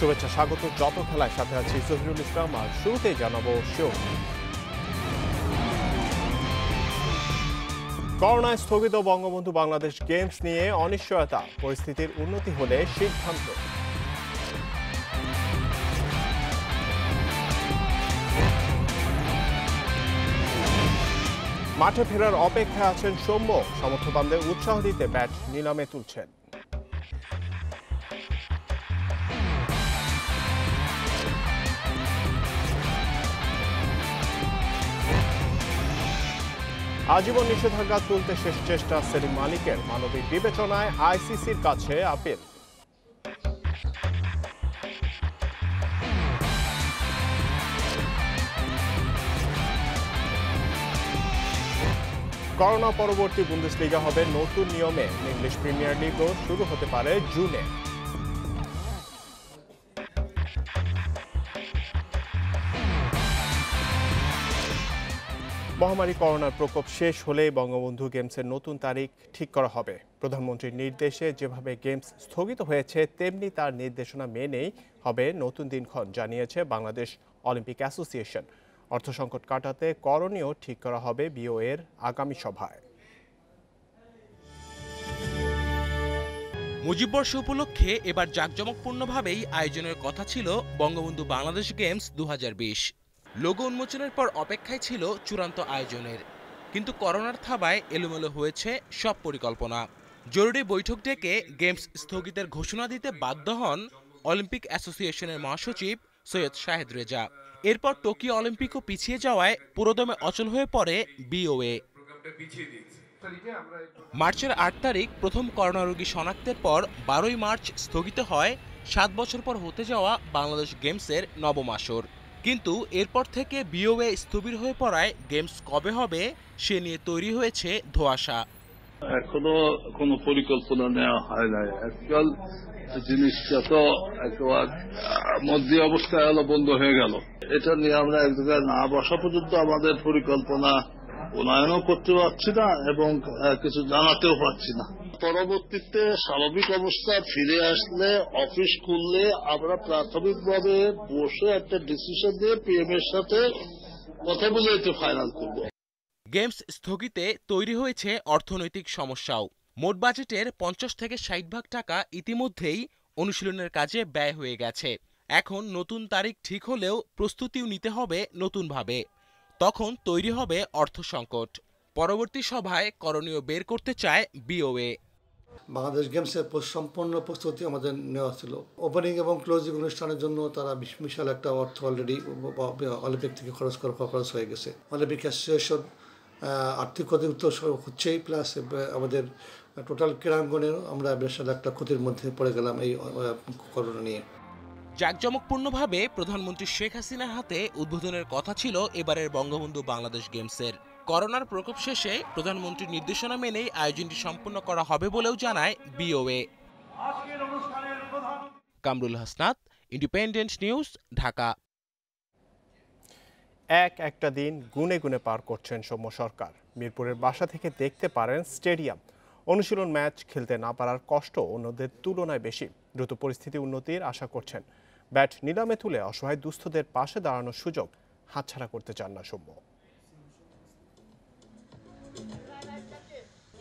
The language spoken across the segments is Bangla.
শুভেচ্ছা, স্বাগত যত খেলায়, সাথে আছি জহিরুল ইসলাম। আর শুরুতেই জানাবো করোনায় স্থগিত বঙ্গবন্ধু বাংলাদেশ গেমস নিয়ে অনিশ্চয়তা, পরিস্থিতির উন্নতি হলে সিদ্ধান্ত। মাঠে ফেরার অপেক্ষায় আছেন সৌম্য, সমর্থকদের উৎসাহ দিতে ব্যাট নিলামে তুলছেন। আজীবন নিষেধাজ্ঞা তুলতে শেষ চেষ্টা সেলিম মালিকের, মানবিক বিবেচনায় আইসিসির কাছে আপিল। করোনা পরবর্তী বুন্দেসলিগা হবে নতুন নিয়মে, ইংলিশ প্রিমিয়ার লিগও শুরু হতে পারে জুনে। মহামারী করোনার প্রকোপ শেষ হলেই বঙ্গবন্ধু গেমসের নতুন তারিখ ঠিক করা হবে। প্রধানমন্ত্রীর নির্দেশে যেভাবে গেমস স্থগিত হয়েছে, তেমনি তার নির্দেশনা মেনেই হবে নতুন দিনক্ষণ, জানিয়েছে বাংলাদেশ অলিম্পিক অ্যাসোসিয়েশন। অর্থ সংকট কাটাতে করণীয় ঠিক করা হবে বিওএর আগামী সভায়। মুজিববর্ষ উপলক্ষে এবার জাঁকজমকপূর্ণভাবেই আয়োজনের কথা ছিল বঙ্গবন্ধু বাংলাদেশ গেমস 2020। লোগো উন্মোচনের পর অপেক্ষায় ছিল চূড়ান্ত আয়োজনের, কিন্তু করোনার থাবায় এলোমেলো হয়েছে সব পরিকল্পনা। জরুরি বৈঠক ডেকে গেমস স্থগিতের ঘোষণা দিতে বাধ্য হন অলিম্পিক অ্যাসোসিয়েশনের মহাসচিব সৈয়দ শাহেদ রেজা। এরপর টোকিও অলিম্পিকও পিছিয়ে যাওয়ায় পুরোদমে অচল হয়ে পড়ে বিওএ। মার্চের 8 তারিখ প্রথম করোনা রোগী শনাক্তের পর 12ই মার্চ স্থগিত হয় 7 বছর পর হতে যাওয়া বাংলাদেশ গেমসের নবম আসর। কিন্তু এরপর থেকে বিওএ স্থবির হয়ে পড়ায় গেমস কবে হবে সে নিয়ে তৈরি হয়েছে ধোঁয়াশা। এখনো কোনো পরিকল্পনা নেওয়া হয় নাই। আজকাল জিনিসটা তো একেবারে মধ্যে অবস্থায় হলো বন্ধ হয়ে গেল। এটা নিয়ে আমরা এক জায়গায় না বসা পর্যন্ত আমাদের পরিকল্পনা উন্নয়নও করতে পারছি না এবং কিছু জানাতেও পারছি না। পরবর্তীতে স্বাভাবিক অবস্থা ফিরে আসলে, অফিস খুললে আমরা প্রাথমিকভাবে বসে একটা ডিসিশন দিয়ে পিএম এর সাথে কথা বলে এটা ফাইনাল করব। গেমস স্থগিতে তৈরি হয়েছে অর্থনৈতিক সমস্যাও। মোট বাজেটের 50 থেকে 60% টাকা ইতিমধ্যেই অনুশীলনের কাজে ব্যয় হয়ে গেছে। এখন নতুন তারিখ ঠিক হলেও প্রস্তুতিও নিতে হবে নতুনভাবে। তখন তৈরি হবে অর্থ সংকট। পরবর্তী সভায় করণীয় বের করতে চায় বিওএ। বাংলাদেশ গেমসের সম্পূর্ণ প্রস্তুতি আমাদের নেওয়া ছিল। ওপেনিং এবং ক্লোজিং অনুষ্ঠানের জন্য তারা বিশাল একটা অর্থ অলরেডি অলিম্পিক থেকে খরচ হয়ে গেছে। অলিম্পিক অ্যাসোসিয়েশন আর্থিক ক্ষতি হচ্ছেই, প্লাস আমাদের টোটাল ক্রীড়াঙ্গনেও আমরা বিশাল একটা ক্ষতির মধ্যে পড়ে গেলাম এই করোনা নিয়ে। জাঁকজমকপূর্ণভাবে প্রধানমন্ত্রী শেখ হাসিনার হাতে উদ্বোধনের কথা ছিল এবারের বঙ্গবন্ধু বাংলাদেশ গেমসের। করোনার প্রকোপ শেষে প্রধানমন্ত্রীর নির্দেশনা মেনেই আয়োজনটি সম্পন্ন করা হবে বলেও জানায় VOA. Kamrul Hasnat, independent news, Dhaka. একটা দিন গুনে গুনে পার করছেন সৌম্য সরকার। মিরপুরের বাসা থেকে দেখতে পারেন স্টেডিয়াম। অনুশীলন ম্যাচ খেলতে না পারার কষ্ট অন্যদের তুলনায় বেশি। দ্রুত পরিস্থিতি উন্নতির আশা করছেন। ব্যাট নিলামে তুলে অসহায় দুস্থদের পাশে দাঁড়ানোর সুযোগ হাতছাড়া করতে চান না সৌম্য।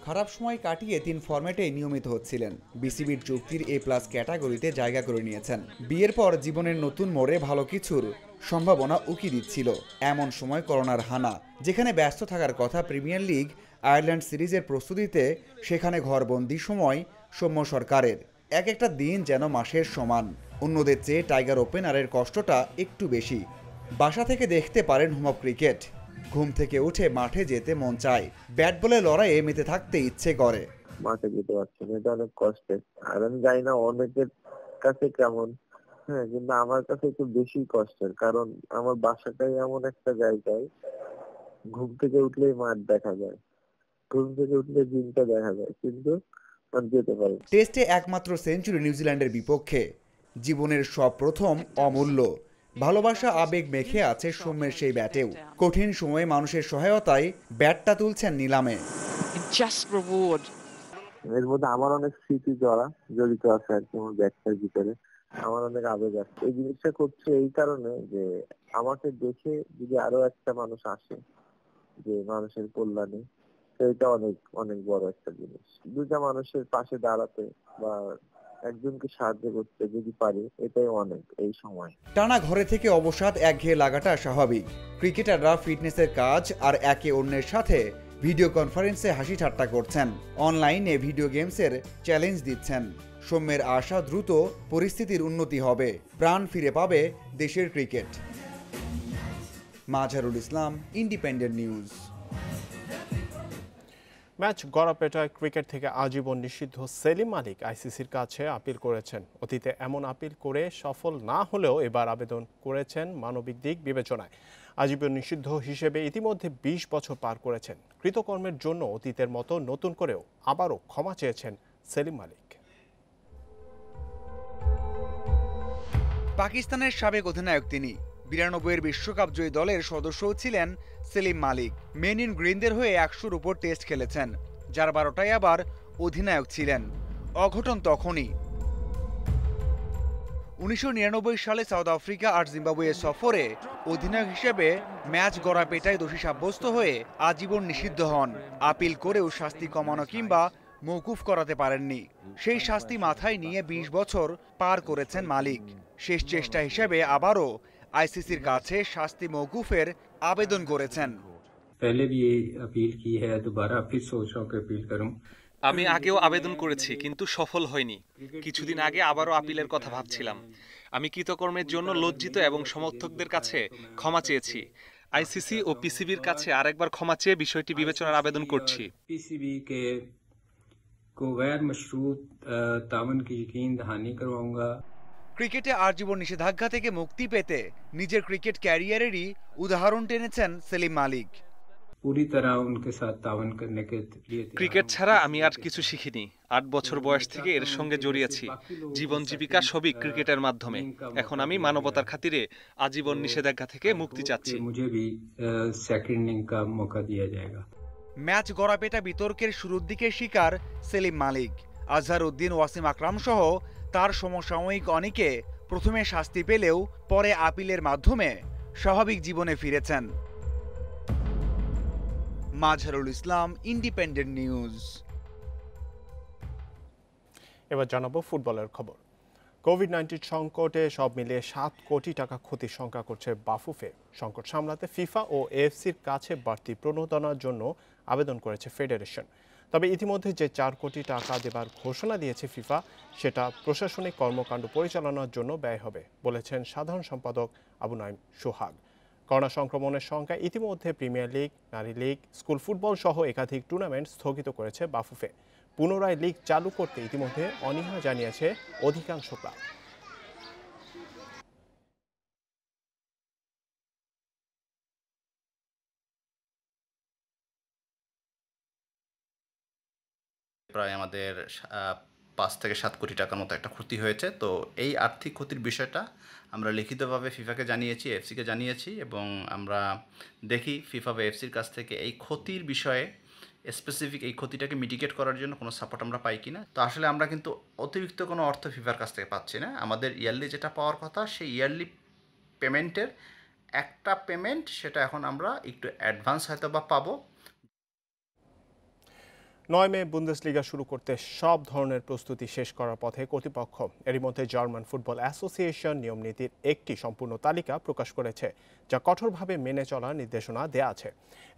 খারাপ সময় কাটিয়ে 3 ফরম্যাটেই নিয়মিত হচ্ছিলেন। বিসিবির চুক্তির A+ ক্যাটাগরিতে জায়গা করে নিয়েছেন। বিয়ের পর জীবনের নতুন মোড়ে ভালো কিছুর সম্ভাবনা উকি দিচ্ছিল। এমন সময় করোনার হানা। যেখানে ব্যস্ত থাকার কথা প্রিমিয়ার লিগ, আয়ারল্যান্ড সিরিজের প্রস্তুতিতে, সেখানে ঘরবন্দি সময় সৌম্য সরকারের। একটা দিন যেন মাসের সমান। অন্যদের চেয়ে টাইগার ওপেনারের কষ্টটা একটু বেশি। বাসা থেকে দেখতে পারেন হোম অফ ক্রিকেট। ঘুম থেকে উঠে মাঠে যেতে মন চায়। ব্যাট বলে লড়াইয়ে মেতে থাকতে ইচ্ছে করে। মাঠে যেতে পারছি না, এটা অনেক কষ্টের। আর আমি জানি না অনেকের কাছে কেমন, কিন্তু আমার কাছে একটু বেশি কষ্টের, কারণ আমার বাসাটাই এমন একটা জায়গায় ঘুম থেকে উঠলেই মাঠ দেখা যায়, ঘুম থেকে উঠলে দিনটা দেখা যায়, কিন্তু যেতে পারি। টেস্টে একমাত্র সেঞ্চুরি নিউজিল্যান্ডের বিপক্ষে। জীবনের সব প্রথম অমূল্য। ভালোবাসা আবেগ মেখে আছে সৌম্যের সেই ব্যাটেও। কঠিন সময়ে মানুষের সহায়তায় ব্যাটটা তুলছেন নিলামে। এর মধ্যে আমার অনেক স্মৃতি জড়িত আছে আর কি আমার ব্যাটটার ভিতরে। আমার অনেক আবেগ আছে। এই জিনিসটা করছে এই কারণে যে আমাকে দেখে যদি আরো একটা মানুষ আসে যে মানুষের কল্যাণে, তো এটা অনেক অনেক বড় একটা জিনিস। দুইটা মানুষের পাশে দাঁড়াতে বা একজনকে সাহায্য করতে যদি পারি, এটাই অনেক এই সময়। টানা ঘরে থেকে অবসাদ একঘেয়ে লাগাটা স্বাভাবিক। ক্রিকেটাররা ফিটনেসের কাজ আর একে অন্যের সাথে ভিডিও কনফারেন্সে হাসি ঠাট্টা করছেন, অনলাইনে ভিডিও গেমসের চ্যালেঞ্জ দিচ্ছেন। সৌম্যের আশা দ্রুত পরিস্থিতির উন্নতি হবে, প্রাণ ফিরে পাবে দেশের cricket. Mazharul Islam, independent news. Match গড়াপেটায় cricket থেকে আজীবন নিষিদ্ধ সেলিম মালিক আইসিসির কাছে আপিল করেছেন। অতীতে এমন আপিল করে সফল না হলেও এবার আবেদন করেছেন মানবিক দিক বিবেচনায়। আজীবন নিষিদ্ধ হিসেবে ইতিমধ্যে 20 বছর পার করেছেন। কৃতকর্মের জন্য অতীতের মতো নতুন করেও আবারও ক্ষমা চেয়েছেন সেলিম মালিক। পাকিস্তানের সাবেক অধিনায়ক তিনি। 92-এর বিশ্বকাপ জয়ী দলের সদস্যও ছিলেন সেলিম মালিক। মেন ইন গ্রিনদের হয়ে 100-র উপর টেস্ট খেলেছেন, যার 12টায় আবার অধিনায়ক ছিলেন। অঘটন তখনই 1999 সালে সাউথ আফ্রিকা আর জিম্বাবুয়ে সফরে অধিনায়ক হিসেবে ম্যাচ গড়াপেটায় দোষী সাব্যস্ত হয়ে আজীবন নিষিদ্ধ হন। আপিল করেও শাস্তি কমানো কিংবা মওকুফ করাতে পারেননি। সেই শাস্তি মাথায় নিয়ে 20 বছর পার করেছেন মালিক। শেষ চেষ্টা হিসেবে আবারও আইসিসির কাছে শাস্তি মওকুফের আবেদন করেছেন। আমি আগেও আবেদন করেছি, কিন্তু সফল হয়নি। কিছুদিন আগে আবারও আপিলের কথা ভাবছিলাম। আমি কৃতকর্মের জন্য লজ্জিত এবং সমর্থকদের কাছে ক্ষমা চেয়েছি। আইসিসি ও পিসিবির কাছে আরেকবার ক্ষমা চেয়ে বিষয়টি বিবেচনার আবেদন করছি। ক্রিকেটে আজীবন নিষেধাজ্ঞা থেকে মুক্তি পেতে নিজের ক্রিকেট ক্যারিয়ারেরই উদাহরণ টেনেছেন সেলিম মালিক। ক্রিকেট ছাড়া আমি আর কিছু শিখিনি। 8 বছর বয়স থেকে এর সঙ্গে জড়িয়েছি। জীবন জীবিকা সবই ক্রিকেটের মাধ্যমে। এখন আমি মানবতার খাতিরে আজীবন নিষেধাজ্ঞা থেকে মুক্তি চাচ্ছি। ম্যাচ গড়াপেটা বিতর্কের শুরুর দিকে শিকার সেলিম মালিক। আজহারউদ্দিন, ওয়াসিম আকরাম সহ তার সমসাময়িক অনেকে প্রথমে শাস্তি পেলেও পরে আপিলের মাধ্যমে স্বাভাবিক জীবনে ফিরেছেন। Mazharul Islam, independent news. এবার জানাবো ফুটবলের খবর। কোভিড-19 সংকটে সব মিলিয়ে 7 কোটি টাকা ক্ষতির শঙ্কা করছে বাফুফে। সংকট সামলাতে ফিফা ও এএফসির কাছে বাড়তি প্রণোদনার জন্য আবেদন করেছে ফেডারেশন। তবে ইতিমধ্যে যে 4 কোটি টাকা দেবার ঘোষণা দিয়েছে ফিফা, সেটা প্রশাসনিক কর্মকাণ্ড পরিচালনার জন্য ব্যয় হবে বলেছেন সাধারণ সম্পাদক আবু নাইম সোহাগ। করোনা সংক্রমণের সংখ্যা ইতিমধ্যে প্রিমিয়ার লিগ, নারী লিগ, স্কুল ফুটবল সহ একাধিক টুর্নামেন্ট স্থগিত করেছে বাফুফে। পুনরায় লিগ চালু করতে ইতিমধ্যে অনীহা জানিয়েছে অধিকাংশ ক্লাব। প্রায় আমাদের 5 থেকে 7 কোটি টাকার মতো একটা ক্ষতি হয়েছে। তো এই আর্থিক ক্ষতির বিষয়টা আমরা লিখিতভাবে ফিফাকে জানিয়েছি, এফসিকে জানিয়েছি, এবং আমরা দেখি ফিফা বা এফসির কাছ থেকে এই ক্ষতির বিষয়ে স্পেসিফিক এই ক্ষতিটাকে মিটিগেট করার জন্য কোনো সাপোর্ট আমরা পাই কিনা। তো আসলে আমরা কিন্তু অতিরিক্ত কোনো অর্থ ফিফার কাছ থেকে পাচ্ছি না। আমাদের ইয়ারলি যেটা পাওয়ার কথা, সেই ইয়ারলি পেমেন্টের একটা পেমেন্ট, সেটা এখন আমরা একটু অ্যাডভান্স হয়তো বা পাবো। 9 মে বুন্দেসলিগা শুরু করতে সব ধরনের প্রস্তুতি শেষ করার পথে কর্তৃপক্ষ। এরই মধ্যে জার্মান ফুটবল অ্যাসোসিয়েশন নিয়মনীতির একটি সম্পূর্ণ তালিকা প্রকাশ করেছে, যা কঠোরভাবে মেনে চলার নির্দেশনা দেয়া আছে।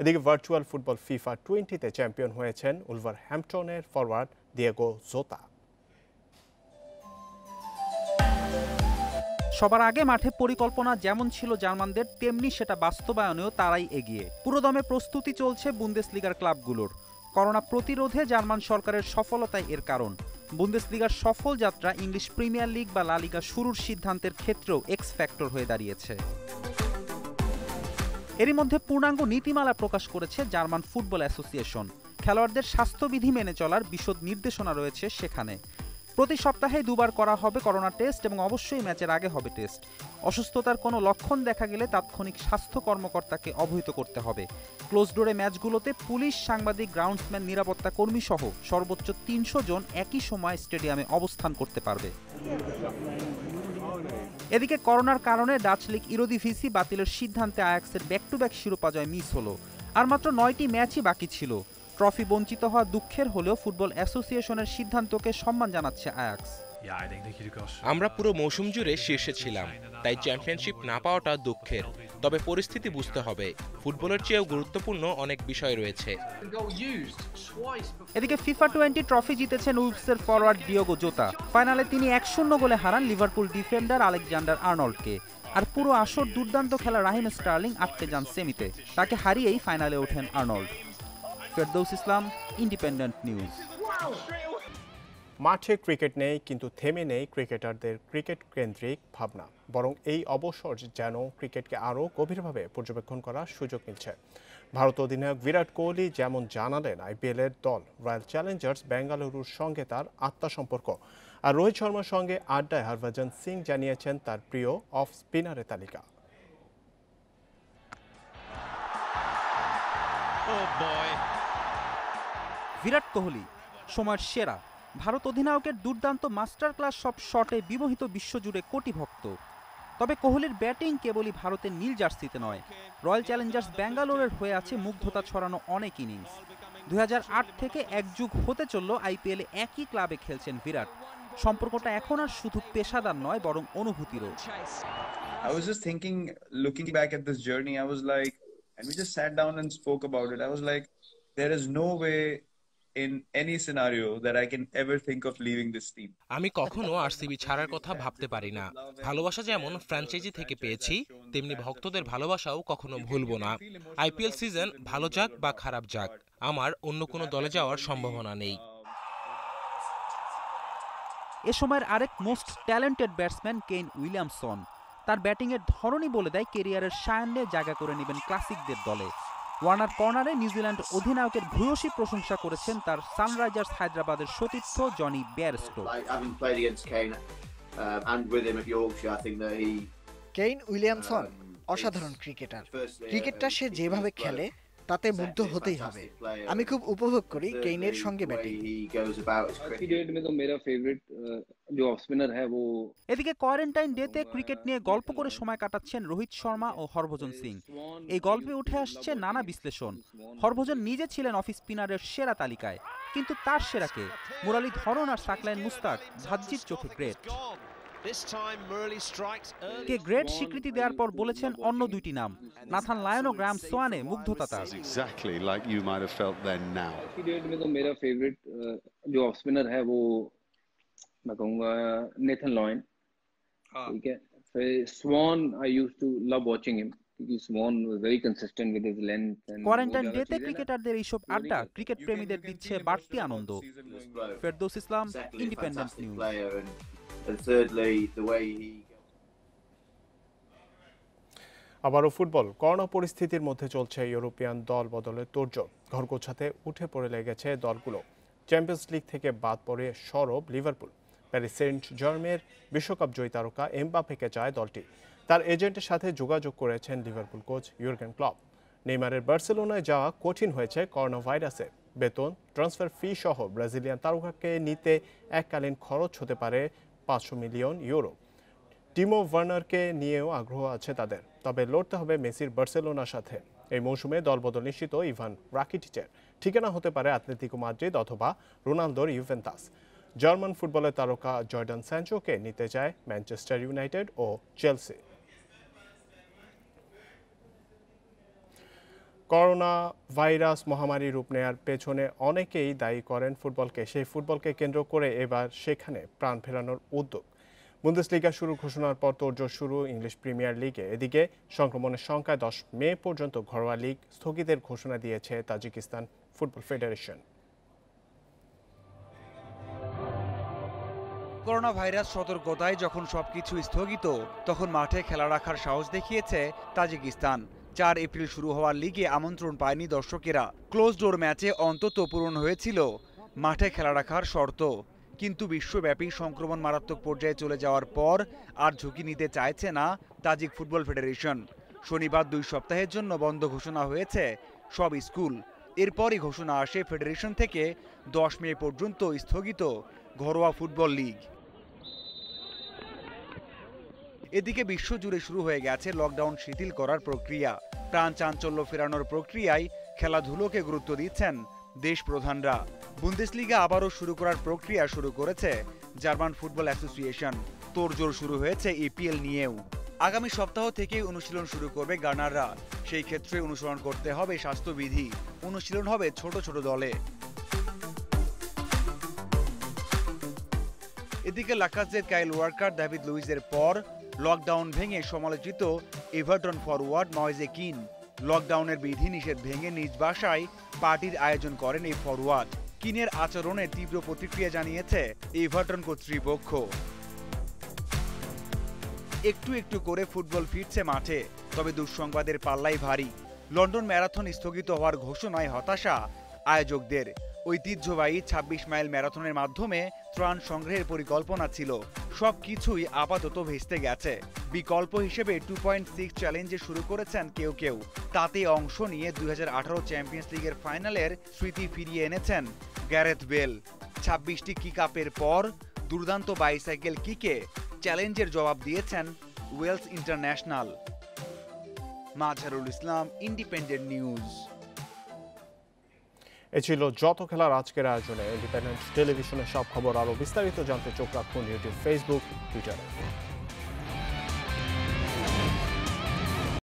এদিকে ভার্চুয়াল ফুটবল ফিফা 20-তে চ্যাম্পিয়ন হয়েছেন উলভারহ্যাম্পটনের ফরওয়ার্ড দিয়েগো জোতা। সবার আগে মাঠে পরিকল্পনা যেমন ছিল জার্মানদের, তেমনি সেটা বাস্তবায়নেও তারাই এগিয়ে। পুরোদমে প্রস্তুতি চলছে বুন্দেসলিগার ক্লাবগুলোর। করোনা প্রতিরোধে জার্মান সরকারের সফলতাই এর কারণ। বুন্দেসলিগার সফল যাত্রা ইংলিশ প্রিমিয়ার লিগ বা লা লিগা শুরুর সিদ্ধান্তের ক্ষেত্রেও এক্স ফ্যাক্টর হয়ে দাঁড়িয়েছে। এরই মধ্যে পূর্ণাঙ্গ নীতিমালা প্রকাশ করেছে জার্মান ফুটবল অ্যাসোসিয়েশন। খেলোয়াড়দের স্বাস্থ্যবিধি মেনে চলার বিশদ নির্দেশনা রয়েছে সেখানে। প্রতি সপ্তাহে 2 বার করা হবে করোনা টেস্ট এবং অবশ্যই ম্যাচের আগে হবে টেস্ট। অসুস্থতার কোনো লক্ষণ দেখা গেলে তাৎক্ষণিক স্বাস্থ্য কর্মকর্তাকে অবহিত করতে হবে। ক্লোজ ডোরে ম্যাচগুলোতে পুলিশ, সাংবাদিক, গ্রাউন্ডসম্যান, নিরাপত্তা কর্মী সহ সর্বোচ্চ 300 জন একই সময় স্টেডিয়ামে অবস্থান করতে পারবে। এদিকে করোনার কারণে ডাচ লিগ ইরোদিভিসি বাতিলের সিদ্ধান্তে আয়াক্সের ব্যাক টু ব্যাক শিরোপা জয় মিস হলো। আর মাত্র 9টি ম্যাচই বাকি ছিল। ট্রফি বঞ্চিত হওয়া দুঃখের হলেও ফুটবল অ্যাসোসিয়েশনের সিদ্ধান্তকে সম্মান জানাচ্ছে আয়াক্স। আমরা পুরো মৌসুম জুড়ে শীর্ষে ছিলাম, তাই চ্যাম্পিয়নশিপ না পাওয়াটা দুঃখের। তবে পরিস্থিতি বুঝতে হবে, ফুটবলের চেয়েও গুরুত্বপূর্ণ অনেক বিষয় রয়েছে। এদিকে ফিফা 20 ট্রফি জিতেছেন উলভসের ফরওয়ার্ড ডিয়েগো জোতা। ফাইনালে তিনি 1-0 গোলে হারান লিভারপুল ডিফেন্ডার আলেকজান্ডার আর্নল্ডকে। আর পুরো আসর দুর্দান্ত খেলা রাহিম স্টার্লিং আটকে যান সেমিতে। তাকে হারিয়েই ফাইনালে ওঠেন Arnold. Ferdous Islam, independent news. মাঠে ক্রিকেট নেই, কিন্তু থেমে নেই ক্রিকেটারদের ক্রিকেট কেন্দ্রিক ভাবনা। বরং এই অবসর যেন ক্রিকেটকে আরও গভীরভাবে পর্যবেক্ষণ করার সুযোগ মিলছে। ভারত অধিনায়ক বিরাট কোহলি যেমন জানালেন আইপিএলের দল রয়্যাল চ্যালেঞ্জার্স বেঙ্গালুরুর সঙ্গে তার আত্মসম্পর্ক। আর রোহিত শর্মার সঙ্গে আড্ডায় হরভজন সিং জানিয়েছেন তার প্রিয় অফ স্পিনারের তালিকা। বিরাট কোহলি সময়ের সেরা। ভারত অধিনায়কের দুর্দান্ত মাস্টার ক্লাস সব শটে বিমোহিত বিশ্বজুড়ে কোটি ভক্ত। তবে কোহলির ব্যাটিং কেবলই ভারতের নীল জার্সিতে নয়, রয়্যাল চ্যালেঞ্জার্স ব্যাঙ্গালোরের হয়ে আছে মুগ্ধতা ছড়ানো অনেক ইনিংস। 2008 থেকে এক যুগ হতে চলল আইপিএলে একই ক্লাবে খেলছেন বিরাট। সম্পর্কটা এখন আর শুধু পেশাদার নয়, বরং অনুভূতিরও। I was just thinking, looking back at this journey, I was like, and we just sat down and spoke about it. I was like, there is no way in any scenario that I can ever think of leaving this team. আমি কখনো আরসিবি ছাড়ার কথা ভাবতে পারি না। ভালোবাসা যেমন ফ্র্যাঞ্চাইজি থেকে পেয়েছি, তেমনি ভক্তদের ভালোবাসাও কখনো ভুলবো না। আইপিএল সিজন ভালো যাক বা খারাপ যাক, আমার অন্য কোনো দলে যাওয়ার সম্ভাবনা নেই। এ সময়ের আরেক most talented batsman Kane Williamson. তার ব্যাটিংয়ের ধরনই বলে দেয় কেরিয়ারের সায়ান্নে জায়গা করে নেবেন ক্লাসিকদের দলে। ওয়ার্নার কর্নারে নিউজিল্যান্ড অধিনায়কের ভূয়সী প্রশংসা করেছেন তার সানরাইজার্স হায়দ্রাবাদের সতীর্থ জনি বেয়ারস্টো। কেইন উইলিয়ামসন অসাধারণ ক্রিকেটার। ক্রিকেটটা সে যেভাবে খেলে তাতে মুগ্ধ হতেই হবে। আমি খুব উপভোগ করি কেইনের সঙ্গে ব্যাটিং। এদিকে কোয়ারেন্টাইন ডেতে ক্রিকেট নিয়ে গল্প করে সময় কাটাচ্ছেন রোহিত শর্মা ও হরভজন সিং। এই গল্পে উঠে আসছে নানা বিশ্লেষণ। হরভজন নিজে ছিলেন অফ স্পিনারের সেরা তালিকায়, কিন্তু তার সেরাকে মুরালীধরন আর সাকলাইন মুস্তাক ভাজ্জির চোখে গ্রেট। কে গ্রেট স্বীকৃতি দেওয়ার পর বলেছেন অন্য দুইটি নাম, নাথান লায়ন ও গ্রাহাম সোয়ানে মুগ্ধতা তার। मैं कहूँगा नेथन लॉयन, ठीक है। फिर Swann I used to love watching him क्योंकि Swann was very consistent with his length. Quarantine ডেতে ক্রিকেটারদের এইসব আড্ডা ক্রিকেট প্রেমীদের দিচ্ছে বাড়তি আনন্দ। Ferdous Islam, independent news. আবারও ফুটবল। করোনা পরিস্থিতির মধ্যে চলছে ইউরোপিয়ান দল বদলের তোড়জোড়। ঘর গোছাতে উঠে পড়ে লেগেছে দলগুলো। চ্যাম্পিয়ন্স লিগ থেকে বাদ পড়ে সরব লিভারপুল। প্যারিস সেন্ট জার্মের বিশ্বকাপ জয়ী তারকা এমবাপেকে চায় দলটি। তার এজেন্টের সাথে যোগাযোগ করেছেন লিভারপুল কোচ ইউর্গেন ক্লপ। নেইমারের বার্সেলোনায় যাওয়া কঠিন হয়েছে করোনা ভাইরাসে। বেতন, ট্রান্সফার ফি সহ ব্রাজিলিয়ান তারকাকে নিতে এককালীন খরচ হতে পারে 500 মিলিয়ন ইউরো। টিমো ভার্নারকে নিয়েও আগ্রহ আছে তাদের, তবে লড়তে হবে মেসির বার্সেলোনার সাথে। এই মৌসুমে দলবদল নিশ্চিত ইভান রাকিটিচের। ঠিকানা হতে পারে আতলেতিকো মাদ্রিদ অথবা রোনালদোর ইউভেন্টাস। জার্মান ফুটবলের তারকা জর্ডান স্যাঞ্চোকে নিতে চায় ম্যানচেস্টার ইউনাইটেড ও চেলসি। করোনা ভাইরাস মহামারী রূপ নেয়ার পেছনে অনেকেই দায়ী করেন ফুটবলকে। সেই ফুটবলকে কেন্দ্র করে এবার সেখানে প্রাণ ফেরানোর উদ্যোগ। বুন্দেসলিগা শুরু ঘোষণার পর তোড়জোড় শুরু ইংলিশ প্রিমিয়ার লিগে। এদিকে সংক্রমণের সংখ্যায় 10 মে পর্যন্ত ঘরোয়া লিগ স্থগিতের ঘোষণা দিয়েছে Tajikistan football federation. Corona virus সতর্কতায় যখন সবকিছু স্থগিত, তখন মাঠে খেলা রাখার সাহস দেখিয়েছে তাজিকিস্তান। 4 এপ্রিল শুরু হওয়ার লিগে আমন্ত্রণ পায়নি দর্শকেরা। ক্লোজ ডোর ম্যাচে অন্তত পূরণ হয়েছিল মাঠে খেলা রাখার শর্ত, কিন্তু বিশ্বব্যাপী সংক্রমণ মারাত্মক পর্যায়ে চলে যাওয়ার পর আর ঝুঁকি নিতে চাইছে না তাজিক ফুটবল ফেডারেশন। শনিবার 2 সপ্তাহের জন্য বন্ধ ঘোষণা হয়েছে সব স্কুল। এরপরই ঘোষণা আসে ফেডারেশন থেকে 10 মে পর্যন্ত স্থগিত ঘরোয়া ফুটবল লিগ। এদিকে বিশ্বজুড়ে শুরু হয়ে গেছে লকডাউন শিথিল করার প্রক্রিয়া। প্রাণ চাঞ্চল্য ফেরানোর প্রক্রিয়ায় খেলাধুলোকে গুরুত্ব দিচ্ছেন দেশ প্রধানরা। বুন্দেসলিগা আবারও শুরু করার প্রক্রিয়া শুরু করেছে জার্মান ফুটবল অ্যাসোসিয়েশন। তোড়জোড় শুরু হয়েছে ইপিএল নিয়েও। আগামী সপ্তাহ থেকে অনুশীলন শুরু করবে গানাররা। সেই ক্ষেত্রে অনুসরণ করতে হবে স্বাস্থ্যবিধি। অনুশীলন হবে ছোট ছোট দলে। এদিকে লাকাজেট, কাইল ওয়াকার, ডেভিড লুইসের পর লকডাউন ভেঙে সমালোচিত এভারটন ফরওয়ার্ড ময়েজে কিন লকডাউনের বিধিনিষেধ ভেঙে নিজ বাসায় পার্টির আয়োজন করেন এই ফরওয়ার্ড। কিনের আচরণে তীব্র প্রতিক্রিয়া জানিয়েছে এভারটন কর্তৃপক্ষ। একটু একটু করে ফুটবল ফিরছে মাঠে, তবে দুঃসংবাদের পাল্লাই ভারী। লন্ডন ম্যারাথন স্থগিত হওয়ার ঘোষণায় হতাশা আয়োজকদের। ঐতিহ্যবাহী 26 মাইল ম্যারাথনের মাধ্যমে ত্রাণ সংগ্রহের পরিকল্পনা ছিল, সবকিছুই আপাতত ভেস্তে গেছে। বিকল্প হিসেবে 2.6 চ্যালেঞ্জে শুরু করেছেন কেউ কেউ। তাতে অংশ নিয়ে 2018 চ্যাম্পিয়ন্স লিগের ফাইনালের স্মৃতি ফিরিয়ে এনেছেন গ্যারেথ বেল। 26টি কিক আপের পর দুর্দান্ত বাইসাইকেল কিকে চ্যালেঞ্জের জবাব দিয়েছেন Wales international. Mazharul Islam, independent news. এ ছিল যত খেলার আজকের আয়োজনে। ইন্ডিপেন্ডেন্ট টেলিভিশনের সব খবর আরও বিস্তারিত জানতে চোখ রাখুন ইউটিউব, ফেসবুক, টুইটারে।